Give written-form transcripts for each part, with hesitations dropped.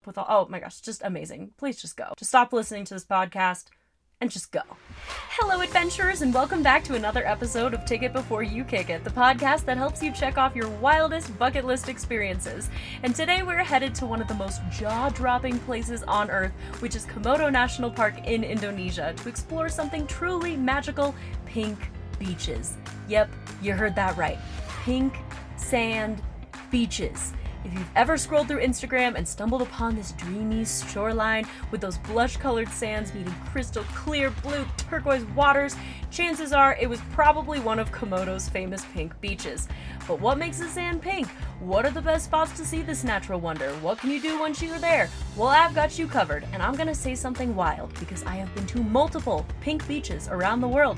with all, oh my gosh, just amazing. Please just go. Just stop listening to this podcast and just go. Hello, adventurers, and welcome back to another episode of Ticket Before You Kick It, the podcast that helps you check off your wildest bucket list experiences. And today we're headed to one of the most jaw-dropping places on Earth, which is Komodo National Park in Indonesia, to explore something truly magical: pink beaches. Yep, you heard that right. Pink sand beaches. If you've ever scrolled through Instagram and stumbled upon this dreamy shoreline with those blush-colored sands meeting crystal clear blue turquoise waters, chances are it was probably one of Komodo's famous pink beaches. But what makes the sand pink? What are the best spots to see this natural wonder? What can you do once you're there? Well, I've got you covered, and I'm gonna say something wild because I have been to multiple pink beaches around the world.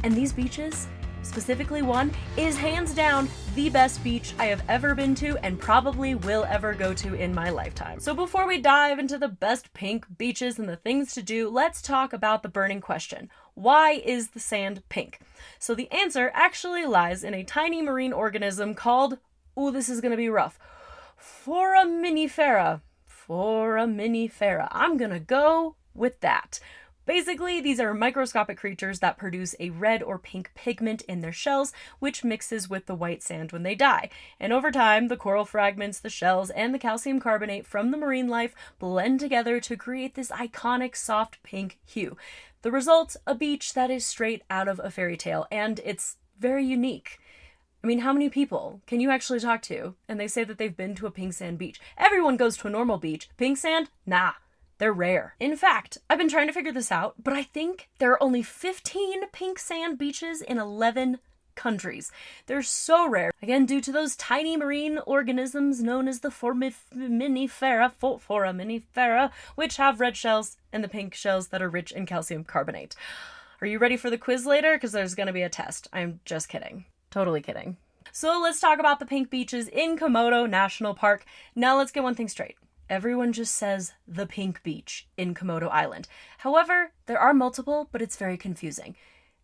And these beaches, specifically one, is hands down the best beach I have ever been to and probably will ever go to in my lifetime. So before we dive into the best pink beaches and the things to do, let's talk about the burning question. Why is the sand pink? So the answer actually lies in a tiny marine organism called, ooh, this is gonna be rough, foraminifera. Foraminifera. I'm gonna go with that. Basically, these are microscopic creatures that produce a red or pink pigment in their shells, which mixes with the white sand when they die. And over time, the coral fragments, the shells, and the calcium carbonate from the marine life blend together to create this iconic soft pink hue. The result, a beach that is straight out of a fairy tale, and it's very unique. I mean, how many people can you actually talk to and they say that they've been to a pink sand beach? Everyone goes to a normal beach. Pink sand? Nah. They're rare. In fact, I've been trying to figure this out, but I think there are only 15 pink sand beaches in 11 countries. They're so rare, again, due to those tiny marine organisms known as the foraminifera, which have red shells and the pink shells that are rich in calcium carbonate. Are you ready for the quiz later? Because there's going to be a test. I'm just kidding. Totally kidding. So let's talk about the pink beaches in Komodo National Park. Now let's get one thing straight. Everyone just says the pink beach in Komodo Island. However, there are multiple, but it's very confusing.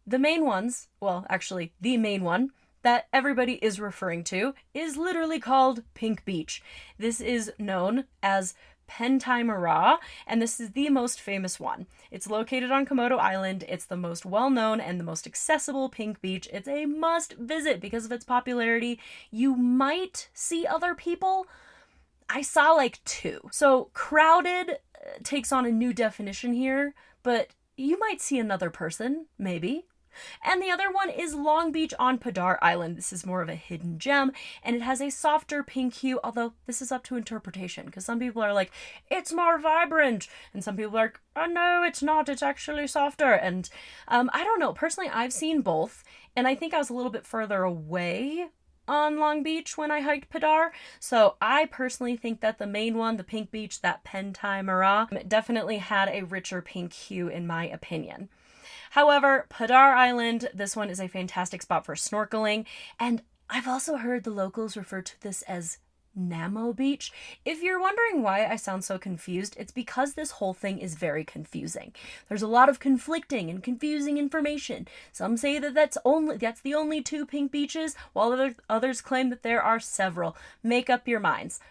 The main ones, well, actually, the main one that everybody is referring to is literally called Pink Beach. This is known as Pentai, and this is the most famous one. It's located on Komodo Island. It's the most well-known and the most accessible pink beach. It's a must visit because of its popularity. You might see other people. I saw like 2. So crowded takes on a new definition here, but you might see another person, maybe. And the other one is Long Beach on Padar Island. This is more of a hidden gem, and it has a softer pink hue, although this is up to interpretation, because some people are like, it's more vibrant, and some people are like, oh no, it's not, it's actually softer. And I don't know, personally, I've seen both, and I think I was a little bit further away on Long Beach when I hiked Padar, so I personally think that the main one, the pink beach, that Pentai, definitely had a richer pink hue in my opinion. However, Padar Island, this one is a fantastic spot for snorkeling, and I've also heard the locals refer to this as Namo Beach. If you're wondering why I sound so confused, it's because this whole thing is very confusing. There's a lot of conflicting and confusing information. Some say that that's the only 2 pink beaches, while others claim that there are several. Make up your minds.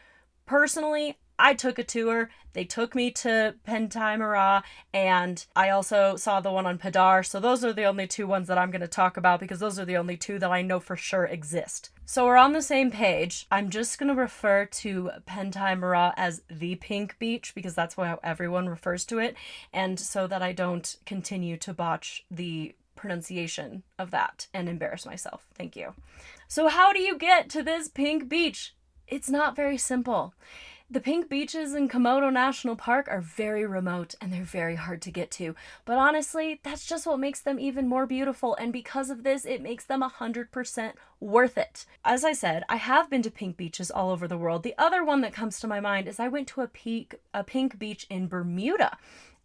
Personally, I took a tour. They took me to Pentai, and I also saw the one on Padar, so those are the only 2 ones that I'm going to talk about because those are the only 2 that I know for sure exist. So we're on the same page. I'm just going to refer to Pentai as the pink beach because that's how everyone refers to it, and so that I don't continue to botch the pronunciation of that and embarrass myself. Thank you. So how do you get to this pink beach? It's not very simple. The pink beaches in Komodo National Park are very remote and they're very hard to get to. But honestly, that's just what makes them even more beautiful, and because of this, it makes them 100% worth it. As I said, I have been to pink beaches all over the world. The other one that comes to my mind is I went to a pink beach in Bermuda.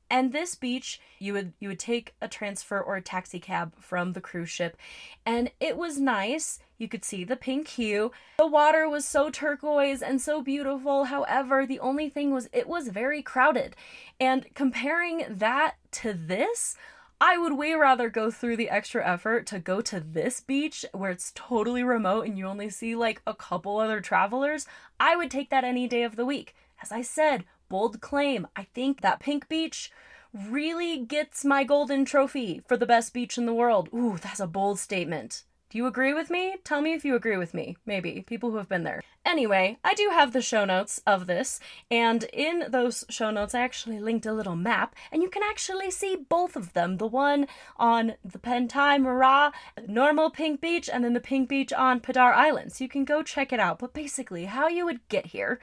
And this beach, you would take a transfer or a taxi cab from the cruise ship, and it was nice. You could see the pink hue. The water was so turquoise and so beautiful. However, the only thing was it was very crowded. And comparing that to this, I would way rather go through the extra effort to go to this beach where it's totally remote and you only see like a couple other travelers. I would take that any day of the week. As I said, bold claim. I think that pink beach really gets my golden trophy for the best beach in the world. Ooh, that's a bold statement. Do you agree with me? Tell me if you agree with me. Maybe. People who have been there. Anyway, I do have the show notes of this, and in those show notes I actually linked a little map, and you can actually see both of them. The one on the Pentai Mara, normal pink beach, and then the pink beach on Padar Island. So you can go check it out. But basically, how you would get here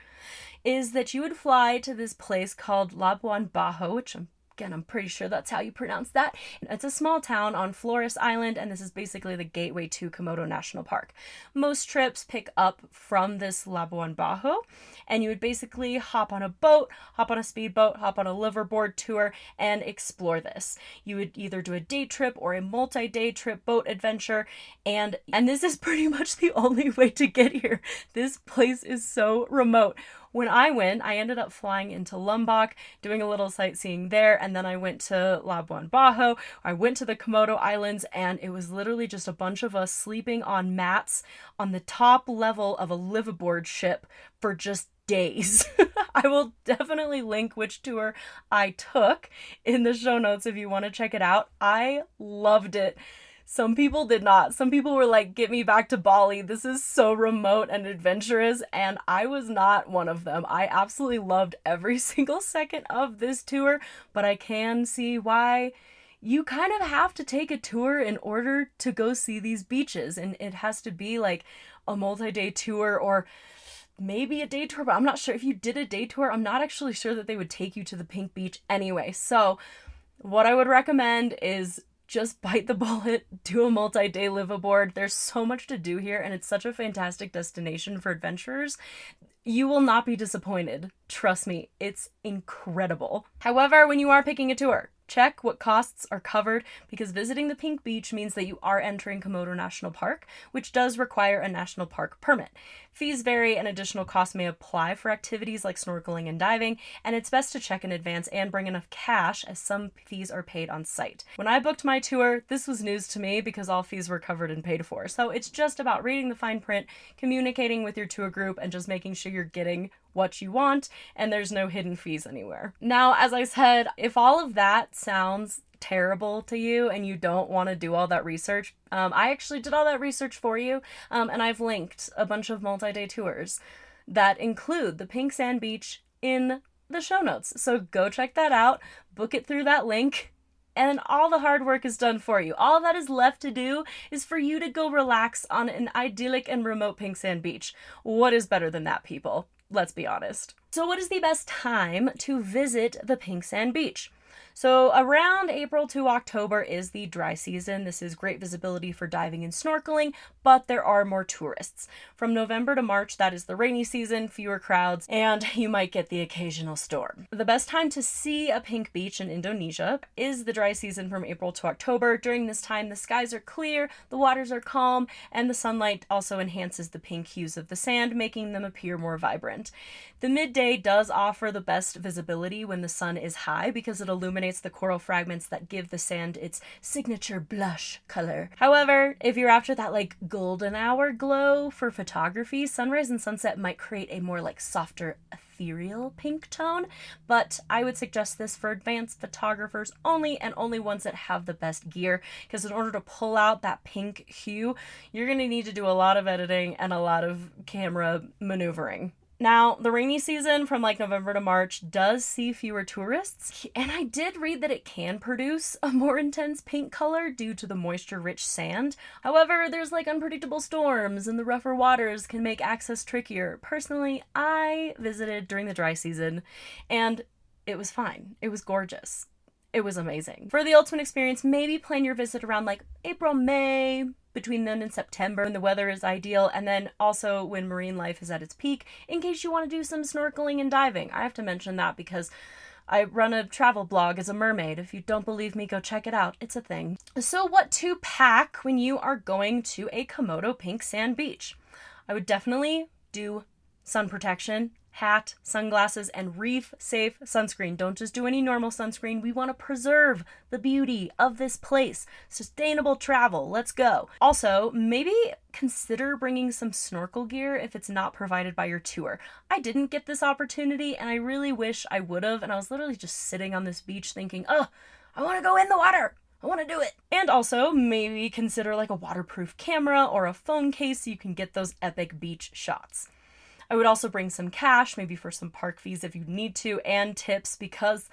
is that you would fly to this place called Labuan Bajo, which I'm pretty sure that's how you pronounce that. It's a small town on Flores Island, and this is basically the gateway to Komodo National Park. Most trips pick up from this Labuan Bajo, and you would basically hop on a boat, hop on a speedboat, hop on a liveaboard tour, and explore this. You would either do a day trip or a multi-day trip boat adventure, and this is pretty much the only way to get here. This place is so remote. When I went, I ended up flying into Lombok, doing a little sightseeing there, and then I went to Labuan Bajo. I went to the Komodo Islands, and it was literally just a bunch of us sleeping on mats on the top level of a liveaboard ship for just days. I will definitely link which tour I took in the show notes if you want to check it out. I loved it. Some people did not. Some people were like, get me back to Bali. This is so remote and adventurous. And I was not one of them. I absolutely loved every single second of this tour, but I can see why you kind of have to take a tour in order to go see these beaches. And it has to be like a multi-day tour or maybe a day tour, but I'm not sure. If you did a day tour, I'm not actually sure that they would take you to the pink beach anyway. So what I would recommend is just bite the bullet, do a multi-day liveaboard. There's so much to do here, and it's such a fantastic destination for adventurers. You will not be disappointed. Trust me, it's incredible. However, when you are picking a tour, check what costs are covered, because visiting the Pink Beach means that you are entering Komodo National Park, which does require a national park permit. Fees vary and additional costs may apply for activities like snorkeling and diving, and it's best to check in advance and bring enough cash as some fees are paid on site. When I booked my tour, this was news to me because all fees were covered and paid for. So it's just about reading the fine print, communicating with your tour group, and just making sure you're getting what you want and there's no hidden fees anywhere. Now, as I said, if all of that sounds terrible to you and you don't want to do all that research, I actually did all that research for you, and I've linked a bunch of multi-day tours that include the Pink Sand Beach in the show notes. So go check that out, book it through that link, and all the hard work is done for you. All that is left to do is for you to go relax on an idyllic and remote Pink Sand Beach. What is better than that, people? Let's be honest. So what is the best time to visit the Pink Sand Beach? So around April to October is the dry season. This is great visibility for diving and snorkeling, but there are more tourists. From November to March, that is the rainy season, fewer crowds, and you might get the occasional storm. The best time to see a pink beach in Indonesia is the dry season from April to October. During this time, the skies are clear, the waters are calm, and the sunlight also enhances the pink hues of the sand, making them appear more vibrant. The midday does offer the best visibility when the sun is high because it illuminates the coral fragments that give the sand its signature blush color. However, if you're after that like golden hour glow for photography, sunrise and sunset might create a more like softer, ethereal pink tone, but I would suggest this for advanced photographers only, and only ones that have the best gear, because in order to pull out that pink hue, you're going to need to do a lot of editing and a lot of camera maneuvering. Now, the rainy season from like November to March does see fewer tourists, and I did read that it can produce a more intense pink color due to the moisture-rich sand. However, there's like unpredictable storms, and the rougher waters can make access trickier. Personally, I visited during the dry season, and it was fine. It was gorgeous. It was amazing. For the ultimate experience, maybe plan your visit around like April, May, between then and September when the weather is ideal, and then also when marine life is at its peak, in case you want to do some snorkeling and diving. I have to mention that because I run a travel blog as a mermaid. If you don't believe me, go check it out. It's a thing. So what to pack when you are going to a Komodo Pink Sand Beach? I would definitely do sun protection hat, sunglasses, and reef-safe sunscreen. Don't just do any normal sunscreen. We want to preserve the beauty of this place. Sustainable travel. Let's go. Also, maybe consider bringing some snorkel gear if it's not provided by your tour. I didn't get this opportunity, and I really wish I would have, and I was literally just sitting on this beach thinking, oh, I want to go in the water. I want to do it. And also maybe consider like a waterproof camera or a phone case so you can get those epic beach shots. I would also bring some cash, maybe for some park fees if you need to, and tips because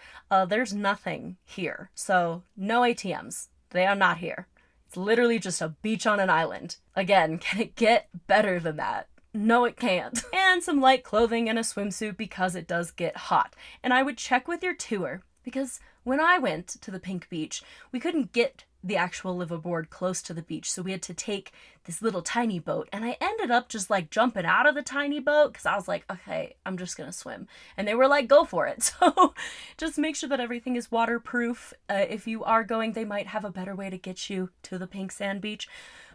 there's nothing here. So no ATMs. They are not here. It's literally just a beach on an island. Again, can it get better than that? No, it can't. And some light clothing and a swimsuit because it does get hot. And I would check with your tour because when I went to the Pink Beach, we couldn't get the actual liveaboard close to the beach, so we had to take this little tiny boat, and I ended up just like jumping out of the tiny boat because I was like, okay, I'm just gonna swim, and they were like, go for it. So just make sure that everything is waterproof. If you are going, they might have a better way to get you to the pink sand beach.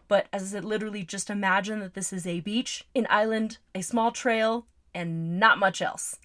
But as I said, literally just imagine that this is a beach, an island, a small trail, and not much else.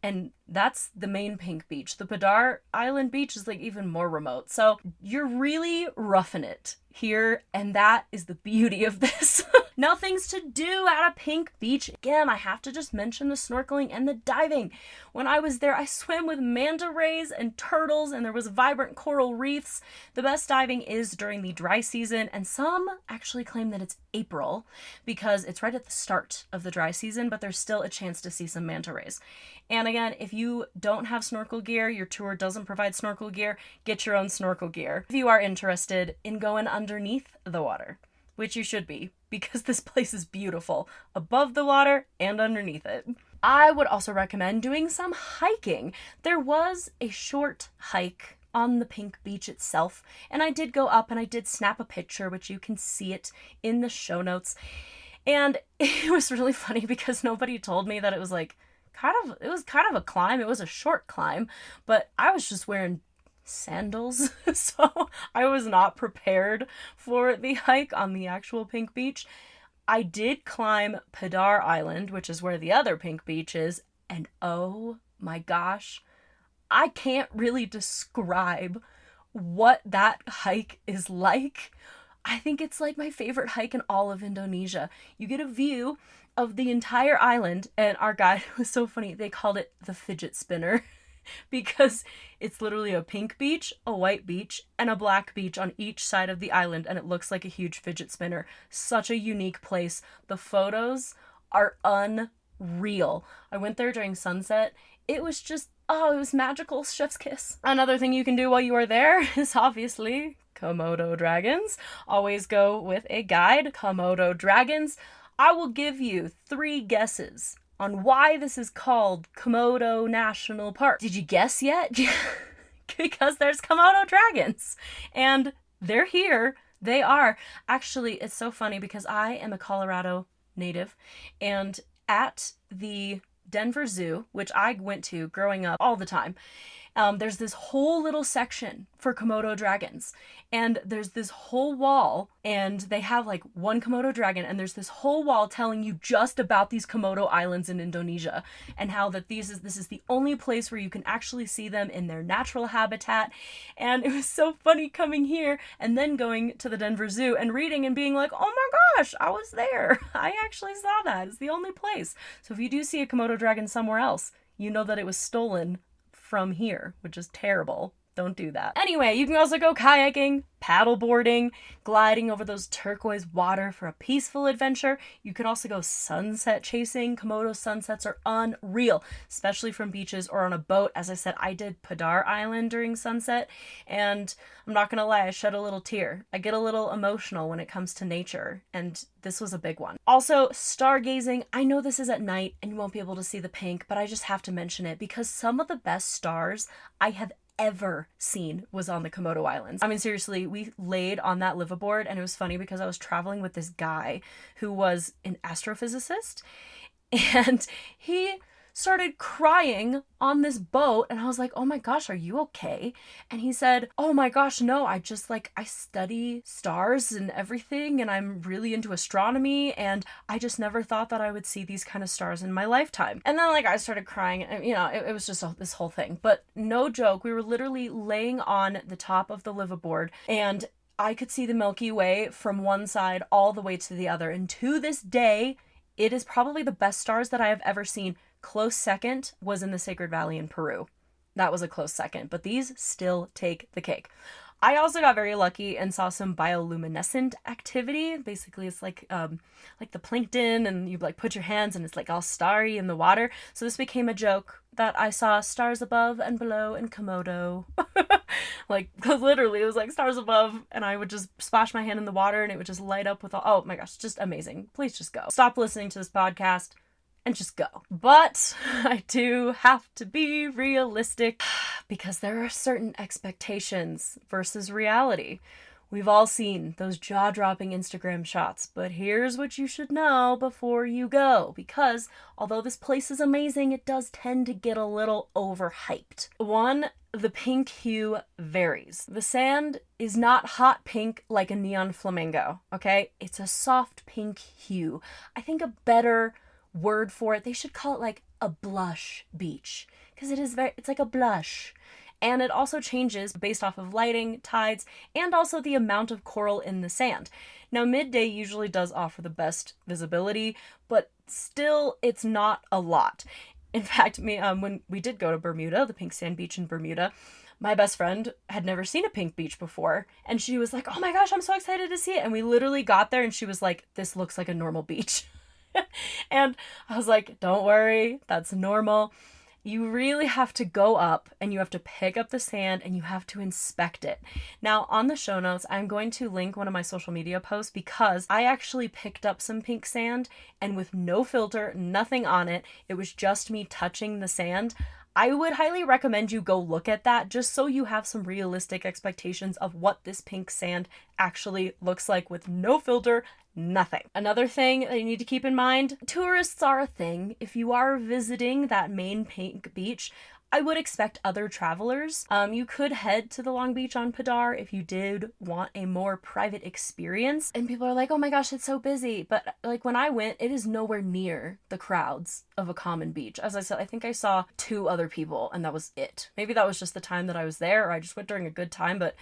And that's the main pink beach. The Padar Island beach is like even more remote. So you're really roughing it here, and that is the beauty of this. Now, things to do at a pink beach. Again, I have to just mention the snorkeling and the diving. When I was there, I swam with manta rays and turtles, and there was vibrant coral reefs. The best diving is during the dry season, and some actually claim that it's April because it's right at the start of the dry season, but there's still a chance to see some manta rays. And again, if you don't have snorkel gear, your tour doesn't provide snorkel gear, get your own snorkel gear. If you are interested in going underneath the water, which you should be, because this place is beautiful, above the water and underneath it. I would also recommend doing some hiking. There was a short hike on the pink beach itself, and I did go up and I did snap a picture, which you can see it in the show notes. And it was really funny because nobody told me that it was like it was kind of a climb. It was a short climb, but I was just wearing sandals, so I was not prepared for the hike on the actual pink beach. I did climb Padar Island, which is where the other pink beach is, and oh my gosh, I can't really describe what that hike is like. I think it's like my favorite hike in all of Indonesia. You get a view of the entire island, and our guide was so funny. They called it the fidget spinner because it's literally a pink beach, a white beach, and a black beach on each side of the island, and it looks like a huge fidget spinner. Such a unique place. The photos are unreal. I went there during sunset. It was just, it was magical. Chef's kiss. Another thing you can do while you are there is obviously Komodo dragons. Always go with a guide. Komodo dragons. I will give you 3 guesses on why this is called Komodo National Park. Did you guess yet? Because there's Komodo dragons. And they're here. They are. Actually, it's so funny because I am a Colorado native, and at the Denver Zoo, which I went to growing up all the time, there's this whole little section for Komodo dragons, and there's this whole wall, and they have like one Komodo dragon, and there's this whole wall telling you just about these Komodo islands in Indonesia, and how that this is the only place where you can actually see them in their natural habitat. And it was so funny coming here and then going to the Denver Zoo and reading and being like, oh my gosh, I was there. I actually saw that. It's the only place. So if you do see a Komodo dragon somewhere else, you know that it was stolen from here, which is terrible. Don't do that. Anyway, you can also go kayaking, paddleboarding, gliding over those turquoise water for a peaceful adventure. You can also go sunset chasing. Komodo sunsets are unreal, especially from beaches or on a boat. As I said, I did Padar Island during sunset, and I'm not gonna lie, I shed a little tear. I get a little emotional when it comes to nature, and this was a big one. Also, stargazing. I know this is at night and you won't be able to see the pink, but I just have to mention it because some of the best stars I have ever seen was on the Komodo Islands. I mean, seriously, we laid on that liveaboard, and it was funny because I was traveling with this guy who was an astrophysicist, and he started crying on this boat, and I was like, oh my gosh, are you okay? And he said, oh my gosh, no, I study stars and everything, and I'm really into astronomy, and I just never thought that I would see these kind of stars in my lifetime. And then I started crying, and it was just this whole thing. But no joke, we were literally laying on the top of the liveaboard, and I could see the Milky Way from one side all the way to the other. And to this day, it is probably the best stars that I have ever seen. Close second was in the Sacred Valley in Peru. That was a close second, but these still take the cake. I also got very lucky and saw some bioluminescent activity. Basically, it's like the plankton, and you put your hands and it's all starry in the water. So this became a joke that I saw stars above and below in Komodo. Literally, it was stars above, and I would just splash my hand in the water and it would just light up with oh my gosh, just amazing. Please just go. Stop listening to this podcast and just go. But I do have to be realistic because there are certain expectations versus reality. We've all seen those jaw-dropping Instagram shots, but here's what you should know before you go, because although this place is amazing, it does tend to get a little overhyped. One, the pink hue varies. The sand is not hot pink like a neon flamingo, okay? It's a soft pink hue. I think a better word for it, they should call it a blush beach, because it's like a blush. And it also changes based off of lighting, tides, and also the amount of coral in the sand. Now, midday usually does offer the best visibility, but still, it's not a lot. In fact, when we did go to Bermuda, the pink sand beach in Bermuda, my best friend had never seen a pink beach before, and she was like, oh my gosh, I'm so excited to see it. And we literally got there, and she was like, this looks like a normal beach. And I was like, don't worry, that's normal. You really have to go up and you have to pick up the sand and you have to inspect it. Now, on the show notes, I'm going to link one of my social media posts because I actually picked up some pink sand, and with no filter, nothing on it, it was just me touching the sand. I would highly recommend you go look at that just so you have some realistic expectations of what this pink sand actually looks like with no filter, nothing. Another thing that you need to keep in mind, tourists are a thing. If you are visiting that main pink beach, I would expect other travelers. You could head to the Long Beach on Padar if you did want a more private experience. And people are like, oh my gosh, it's so busy. But when I went, it is nowhere near the crowds of a common beach. As I said, I think I saw 2 other people and that was it. Maybe that was just the time that I was there, or I just went during a good time, but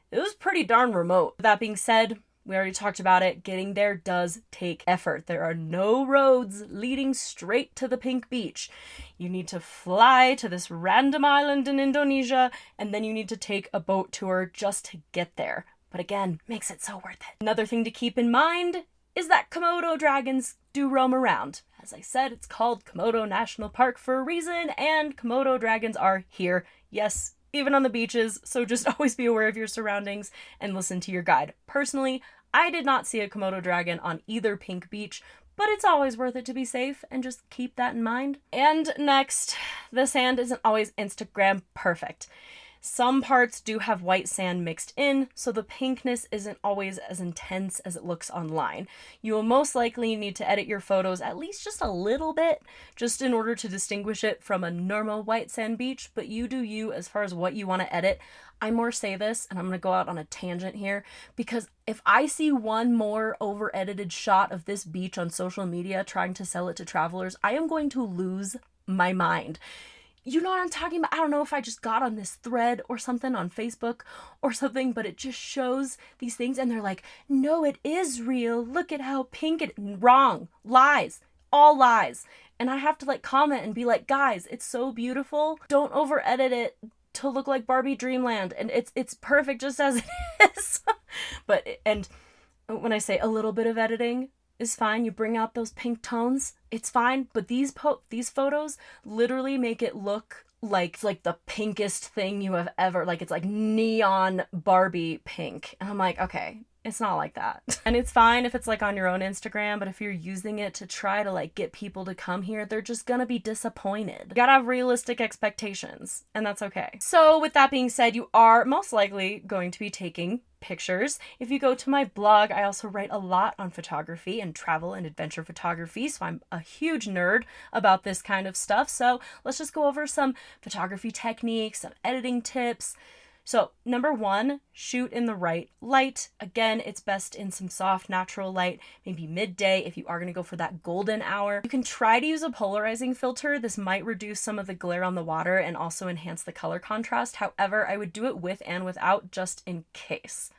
it was pretty darn remote. That being said, we already talked about it. Getting there does take effort. There are no roads leading straight to the pink beach. You need to fly to this random island in Indonesia, and then you need to take a boat tour just to get there. But again, makes it so worth it. Another thing to keep in mind is that Komodo dragons do roam around. As I said, it's called Komodo National Park for a reason, and Komodo dragons are here. Yes, even on the beaches, so just always be aware of your surroundings and listen to your guide. Personally, I did not see a Komodo dragon on either pink beach, but it's always worth it to be safe and just keep that in mind. And next, the sand isn't always Instagram perfect. Some parts do have white sand mixed in, so the pinkness isn't always as intense as it looks online. You will most likely need to edit your photos at least just a little bit, just in order to distinguish it from a normal white sand beach, but you do you as far as what you want to edit. I more say this, and I'm going to go out on a tangent here, because if I see one more over-edited shot of this beach on social media trying to sell it to travelers, I am going to lose my mind. You know what I'm talking about? I don't know if I just got on this thread or something on Facebook or something, but it just shows these things and they're like, no, it is real. Look at how pink it is. Wrong. Lies. All lies. And I have to comment and be like, guys, it's so beautiful. Don't over edit it to look like Barbie Dreamland. And it's perfect just as it is. And when I say a little bit of editing is fine, you bring out those pink tones, it's fine, but these photos literally make it look like it's like the pinkest thing you have ever, it's like neon Barbie pink. And I'm like, okay, it's not like that. And it's fine if it's on your own Instagram, but if you're using it to try to get people to come here, they're just gonna be disappointed. You gotta have realistic expectations, and that's okay. So with that being said, you are most likely going to be taking pictures. If you go to my blog, I also write a lot on photography and travel and adventure photography, so I'm a huge nerd about this kind of stuff. So let's just go over some photography techniques, some editing tips. So number 1, shoot in the right light. Again, it's best in some soft, natural light, maybe midday if you are going to go for that golden hour. You can try to use a polarizing filter. This might reduce some of the glare on the water and also enhance the color contrast. However, I would do it with and without just in case.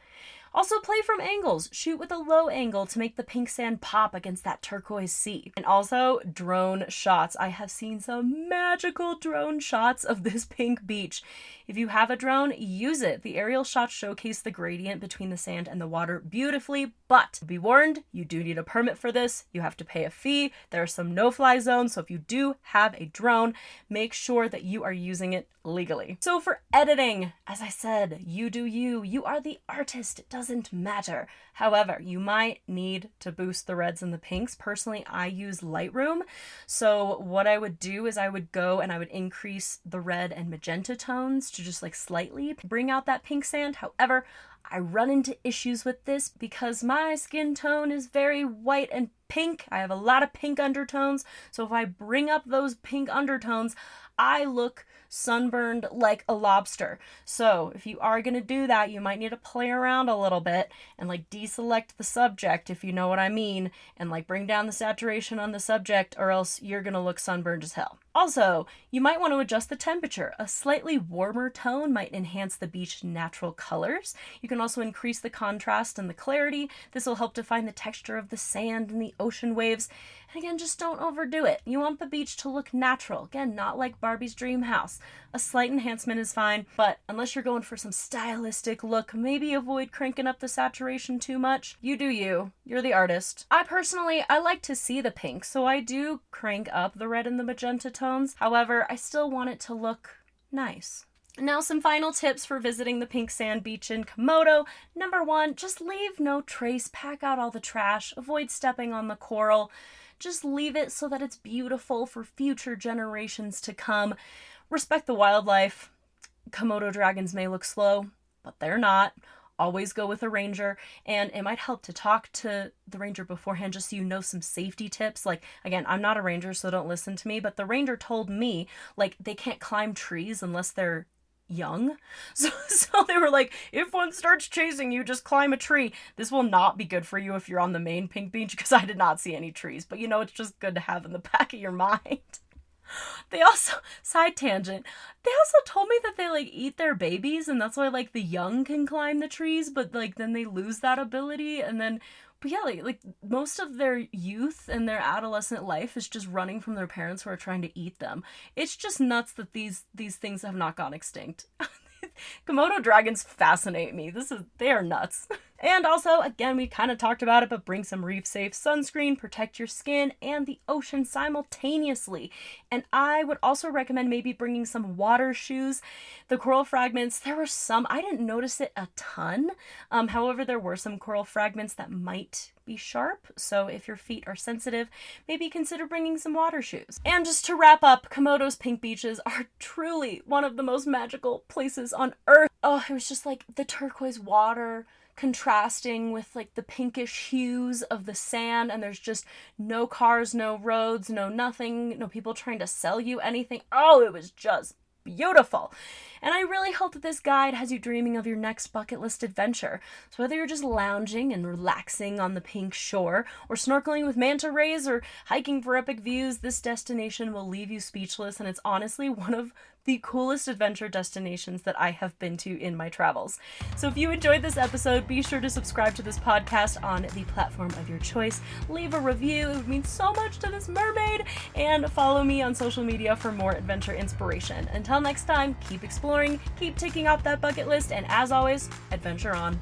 Also, play from angles. Shoot with a low angle to make the pink sand pop against that turquoise sea. And also, drone shots. I have seen some magical drone shots of this pink beach. If you have a drone, use it. The aerial shots showcase the gradient between the sand and the water beautifully, but be warned, you do need a permit for this. You have to pay a fee. There are some no-fly zones, so if you do have a drone, make sure that you are using it legally. So for editing, as I said, you do you. You are the artist. It doesn't matter. However, you might need to boost the reds and the pinks. Personally, I use Lightroom. So what I would do is I would go and I would increase the red and magenta tones to just like slightly bring out that pink sand. However, I run into issues with this because my skin tone is very white and pink. I have a lot of pink undertones. So if I bring up those pink undertones, I look sunburned like a lobster. So if you are going to do that, you might need to play around a little bit and like deselect the subject, if you know what I mean, and like bring down the saturation on the subject, or else you're going to look sunburned as hell. Also, you might want to adjust the temperature. A slightly warmer tone might enhance the beach's natural colors. You can also increase the contrast and the clarity. This will help define the texture of the sand and the ocean waves. And again, just don't overdo it. You want the beach to look natural. Again, not like Barbie's dream house. A slight enhancement is fine, but unless you're going for some stylistic look, maybe avoid cranking up the saturation too much. You do you. You're the artist. I like to see the pink, so I do crank up the red and the magenta tones. However, I still want it to look nice. Now, some final tips for visiting the pink sand beach in Komodo. Number 1, just leave no trace. Pack out all the trash. Avoid stepping on the coral. Just leave it so that it's beautiful for future generations to come. Respect the wildlife. Komodo dragons may look slow, but they're not. Always go with a ranger, and it might help to talk to the ranger beforehand just so you know some safety tips. Like, again, I'm not a ranger, so don't listen to me, but the ranger told me, like, they can't climb trees unless they're young. So they were like, if one starts chasing you, just climb a tree. This will not be good for you if you're on the main pink beach, because I did not see any trees, but you know, it's just good to have in the back of your mind. They also, side tangent, they also told me that they like eat their babies, and that's why like the young can climb the trees, but like then they lose that ability, and then but yeah, like most of their youth and their adolescent life is just running from their parents who are trying to eat them. It's just nuts that these things have not gone extinct. Komodo dragons fascinate me. They are nuts. And also, again, we kind of talked about it, but bring some reef-safe sunscreen, protect your skin and the ocean simultaneously. And I would also recommend maybe bringing some water shoes. The coral fragments, there were some, I didn't notice it a ton. However, there were some coral fragments that might be sharp. So if your feet are sensitive, maybe consider bringing some water shoes. And just to wrap up, Komodo's pink beaches are truly one of the most magical places on earth. Oh, it was just like the turquoise water contrasting with like the pinkish hues of the sand, and there's just no cars, no roads, no nothing, no people trying to sell you anything. Oh, it was just beautiful. And I really hope that this guide has you dreaming of your next bucket list adventure. So whether you're just lounging and relaxing on the pink shore, or snorkeling with manta rays, or hiking for epic views, this destination will leave you speechless, and it's honestly one of the coolest adventure destinations that I have been to in my travels. So if you enjoyed this episode, be sure to subscribe to this podcast on the platform of your choice. Leave a review, it would mean so much to this mermaid, and follow me on social media for more adventure inspiration. Until next time, keep exploring, keep ticking off that bucket list, and as always, adventure on.